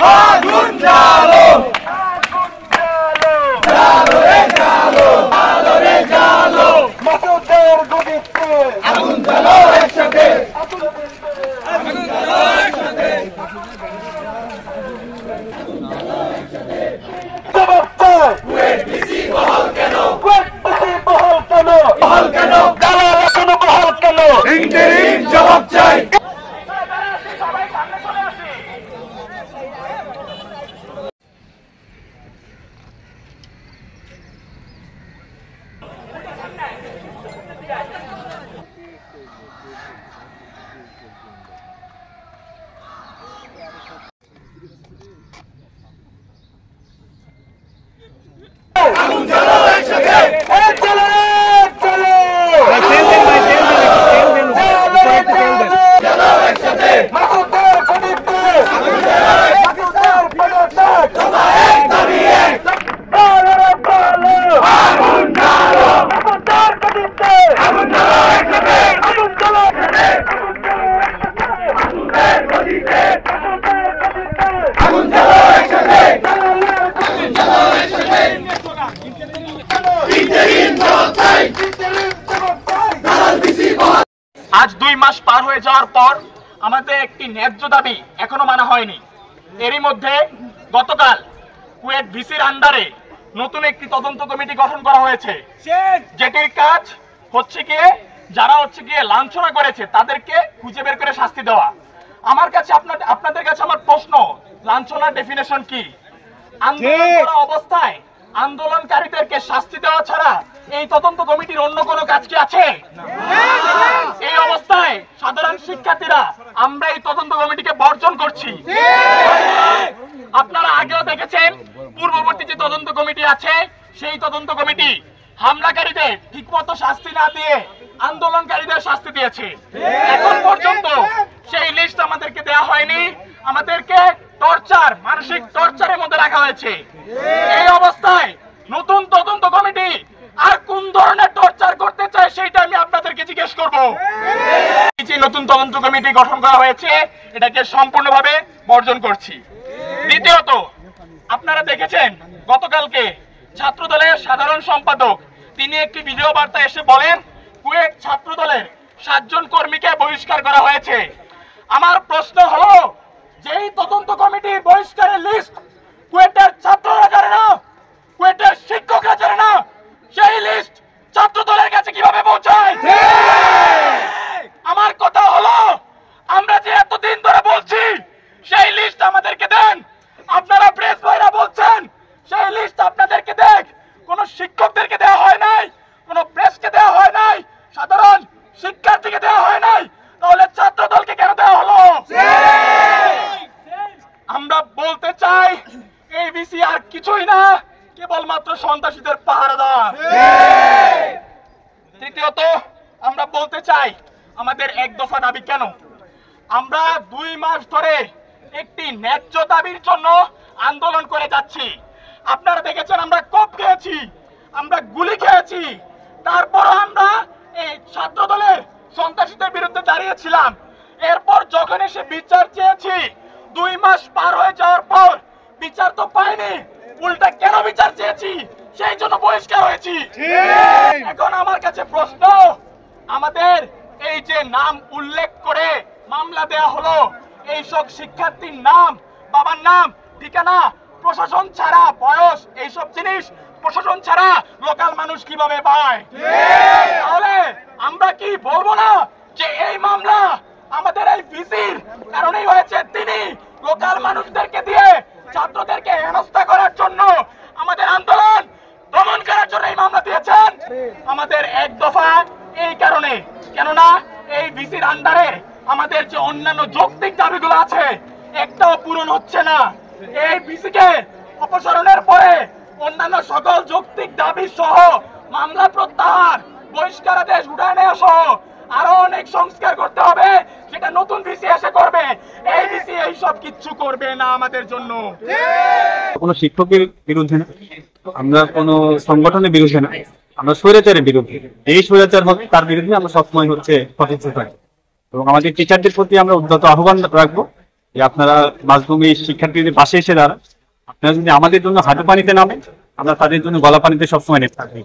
আগুন জ্বালো জ্বালো রে জ্বালো জ্বালো রে জ্বালো মাসুদের গদিতে আগুন জ্বালো একসাথে আগুন জ্বালো একসাথে জবাব চাই কুয়েট ভিসি বহাল কেন কুয়েট ভিসি বহাল কেন বহাল কেন দালাল এখনো বহাল কেন ইন্টারিম জবাব চাই সবাই সামনে চলে আসি আগুন জ্বালো একসাথে চলো চলো জ্বালো একসাথে মাসুদের গদিতে আগুন জ্বালো মাসুদের গদিতে সবাই এক দাবি এক বলো বলো আগুন জ্বালো মাসুদের গদিতে আগুন জ্বালো একসাথে আগুন জ্বালো একসাথে মাসুদের গদিতে আগুন জ্বালো একসাথে আগুন জ্বালো একসাথে আজ 2 মাস পার হয়ে যাওয়ার পর আমাদের একটি ন্যায্য দাবি এখনো মানা হয়নি। এরই মধ্যে গতকাল কুয়েট ভিসির আন্ডারে নতুন একটি তদন্ত কমিটি গঠন করা হয়েছে, যেটির কাজ হচ্ছে গিয়ে যারা লাঞ্ছনা করেছে তাদেরকে খুঁজে বের করে শাস্তি দেওয়া। আমার কাছে আপনাদের কাছে আমার প্রশ্ন, লাঞ্ছনার ডেফিনেশন কি? আন্দোলন করা অবস্থায় আন্দোলনকারীদেরকে শাস্তি দেওয়া ছাড়া এই তদন্ত কমিটির অন্য কোনো কাজ কি আছে? এই অবস্থায় সাধারণ শিক্ষার্থীরা আমরা এই তদন্ত কমিটিকে বর্জন করছি। আপনারা আগেও দেখেছেন পূর্ববর্তী যে তদন্ত কমিটি আছে সেই তদন্ত কমিটি হামলাকারীদের ঠিকমতো শাস্তি না দিয়ে আন্দোলনকারীদের শাস্তি দিয়েছে। এখন পর্যন্ত সেই লিস্ট আমাদেরকে দেওয়া হয়নি, আমাদেরকে মানসিক টর্চারের মধ্যে রাখা হয়েছে। এই অবস্থায় নতুন তদন্ত কমিটি আর কোন ধরনের টর্চার করতে চায় সেটা আমি আপনাদেরকে জিজ্ঞেস করব। এই যে নতুন তদন্ত কমিটি গঠন করা হয়েছে এটাকে সম্পূর্ণভাবে বর্জন করছি। দ্বিতীয়ত, আপনারা দেখেছেন গতকালকে ছাত্রদলের সাধারণ সম্পাদক তিনি একটি ভিডিও বার্তা এসে বলেন কুয়েট ছাত্রদলের 7 জন কর্মীকে বহিষ্কার করা হয়েছে। আমার প্রশ্ন হলো, যেই তদন্ত কমিটির বহিষ্কারের লিস্ট কুয়েটের ছাত্ররা জানে না, কুয়েটের শিক্ষকরা জানে না, সেই লিস্ট ছাত্রদলের কাছে কিভাবে পৌঁছায়? আমার কথা হলো, আমরা যে এতদিন ধরে বলছি সেই লিস্ট আমাদেরকে দেন। আপনারা প্রেস ভাইরা বলছেন সেই লিস্ট আপনাদেরকে দেখ, কোন শিক্ষকদেরকে দেওয়া হয় নাই, কোন প্রেসকে দেওয়া হয় নাই, সাধারণ শিক্ষার্থীকে দেওয়া হয় নাই, তাহলে ছাত্রদলকে কেন দেওয়া হলো? আমরা বলতে চাই এই ভিসি আর কিছুই না, কেবলমাত্র সন্ত্রাসীদের পাহারাদার। তৃতীয়ত, আমরা বলতে চাই আমাদের এক দফা দাবি কেন? আমরা 2 মাস ধরে একটি ন্যায্য দাবির জন্য আন্দোলন করে যাচ্ছি। আপনারা দেখেছেন আমরা কোপ খেয়েছি, আমরা গুলি খেয়েছি, তারপর আমরা এই ছাত্রদলের সন্ত্রাসীদের বিরুদ্ধে দাঁড়িয়েছিলাম। এরপর যখন এসে বিচার চেয়েছি, 2 মাস পার হয়ে যাওয়ার পর বিচার তো পাইনি, উল্টা কেন বিচার চেয়েছি সেই জন্য বহিষ্কার হয়েছি। এখন আমার কাছে প্রশ্ন, আমাদের এই যে নাম উল্লেখ করে মামলা দেয়া হলো, এই সব শিক্ষার্থীর নাম, বাবার নাম, ঠিকানা, প্রশাসন ছাড়া বয়স, এইসব জিনিস প্রশাসন ছাড়া লোকাল মানুষ কিভাবে পায়? তাহলে আমরা কি বলবো না যে এই মামলা আমাদের এই ভিসির কারণেই হয়েছে? তিনি লোকাল মানুষদেরকে দিয়ে ছাত্রদেরকে হেনস্থা করার জন্য, আমাদের আন্দোলন দমন করার জন্য এই মামলা দিয়েছেন। আমাদের এক দফা এই কারণে, কেননা এই ভিসির আন্ডারে আমাদের যে অন্যান্য যৌক্তিক দাবিগুলো আছে একটাও পূরণ হচ্ছে না। এই ভিসিকে অপসারণের পরে অন্যান্য সকল যৌক্তিক দাবি সহ মামলা প্রত্যাহার, বহিষ্কারাদেশ উঠায় নেওয়া সহ আরো অনেক সংস্কার করতে হবে, সেটা নতুন ভিসি এসে করবে। এই ভিসি এই সব কিচ্ছু করবে না আমাদের জন্য। কোনো শিক্ষকের বিরুদ্ধে না, আমরা কোনো সংগঠনের বিরুদ্ধে না, আমরা স্বৈরাচারের বিরুদ্ধে। এই স্বৈরাচার হবে তার বিরুদ্ধে আমরা সবসময় সচেষ্ট থাকি এবং আমাদের টিচারদের প্রতি আমরা উদ্যত আহ্বান রাখবো যে আপনারা মাধ্যমিক শিক্ষার্থীদের পাশে এসে দাঁড়ান। আপনারা যদি আমাদের জন্য হাঁটু পানিতে নামেন, আমরা তাদের জন্য গলা পানিতে সবসময় নেমে থাকবো।